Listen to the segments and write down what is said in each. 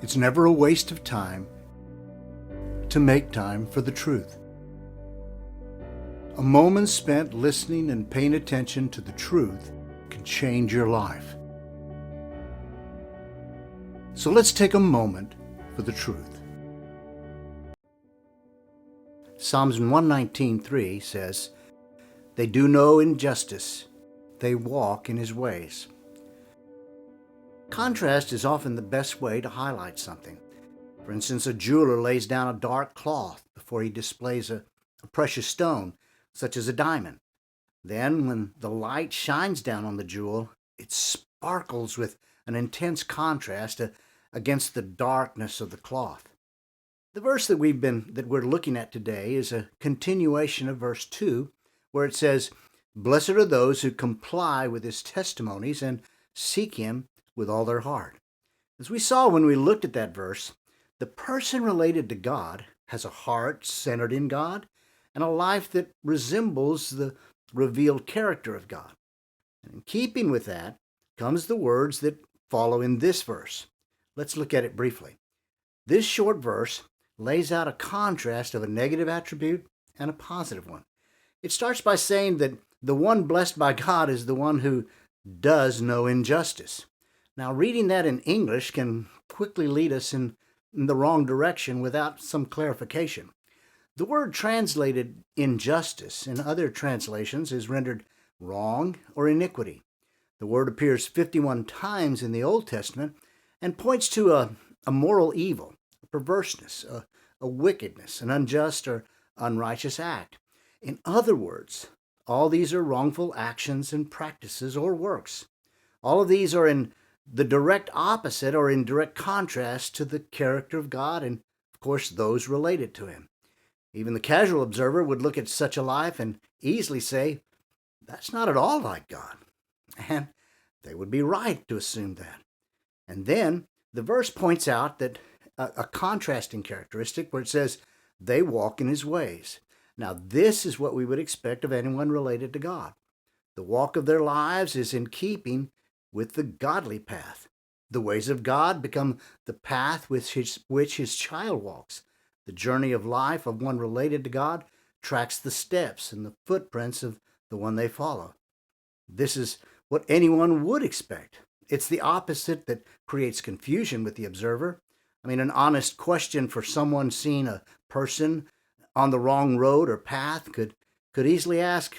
It's never a waste of time to make time for the truth. A moment spent listening and paying attention to the truth can change your life. So let's take a moment for the truth. Psalms 119:3 says, "They do no injustice, they walk in his ways." Contrast is often the best way to highlight something. For instance, a jeweler lays down a dark cloth before he displays a precious stone, such as a diamond. Then, when the light shines down on the jewel, it sparkles with an intense contrast against the darkness of the cloth. The verse that we're looking at today is a continuation of verse 2, where it says, "Blessed are those who comply with his testimonies and seek him with all their heart." As we saw when we looked at that verse, the person related to God has a heart centered in God and a life that resembles the revealed character of God. And in keeping with that comes the words that follow in this verse. Let's look at it briefly. This short verse lays out a contrast of a negative attribute and a positive one. It starts by saying that the one blessed by God is the one who does no injustice. Now, reading that in English can quickly lead us in the wrong direction without some clarification. The word translated injustice in other translations is rendered wrong or iniquity. The word appears 51 times in the Old Testament and points to a moral evil, a perverseness, a wickedness, an unjust or unrighteous act. In other words, all these are wrongful actions and practices or works. All of these are in the direct opposite or in direct contrast to the character of God and, of course, those related to him. Even the casual observer would look at such a life and easily say, that's not at all like God. And they would be right to assume that. And then the verse points out that a contrasting characteristic where it says, they walk in his ways. Now, this is what we would expect of anyone related to God. The walk of their lives is in keeping with the godly path. The ways of God become the path with which his child walks. The journey of life of one related to God tracks the steps and the footprints of the one they follow. This is what anyone would expect. It's the opposite that creates confusion with the observer. I mean, an honest question for someone seeing a person on the wrong road or path could easily ask,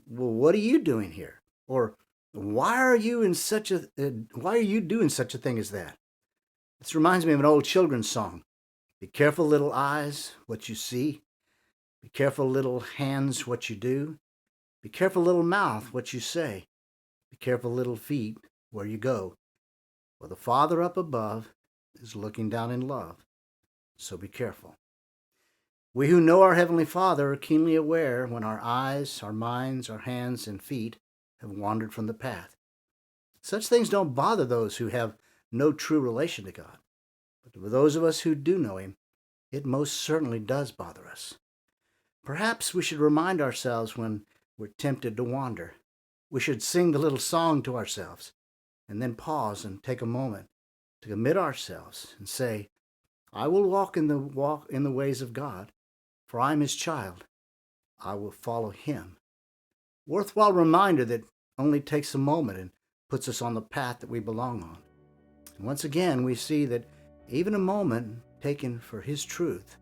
well, what are you doing here? Or why are you doing such a thing as that? This reminds me of an old children's song. Be careful, little eyes, what you see. Be careful, little hands, what you do. Be careful, little mouth, what you say. Be careful, little feet, where you go. For the Father up above is looking down in love. So be careful. We who know our Heavenly Father are keenly aware when our eyes, our minds, our hands, and feet have wandered from the path. Such things don't bother those who have no true relation to God. But for those of us who do know him, it most certainly does bother us. Perhaps we should remind ourselves when we're tempted to wander. We should sing the little song to ourselves and then pause and take a moment to commit ourselves and say, I will walk in the ways of God, for I am his child. I will follow him. Worthwhile reminder that only takes a moment and puts us on the path that we belong on. And once again, we see that even a moment taken for his truth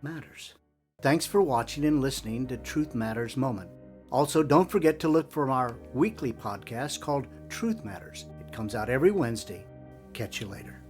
matters. Thanks for watching and listening to Truth Matters Moment. Also, don't forget to look for our weekly podcast called Truth Matters. It comes out every Wednesday. Catch you later.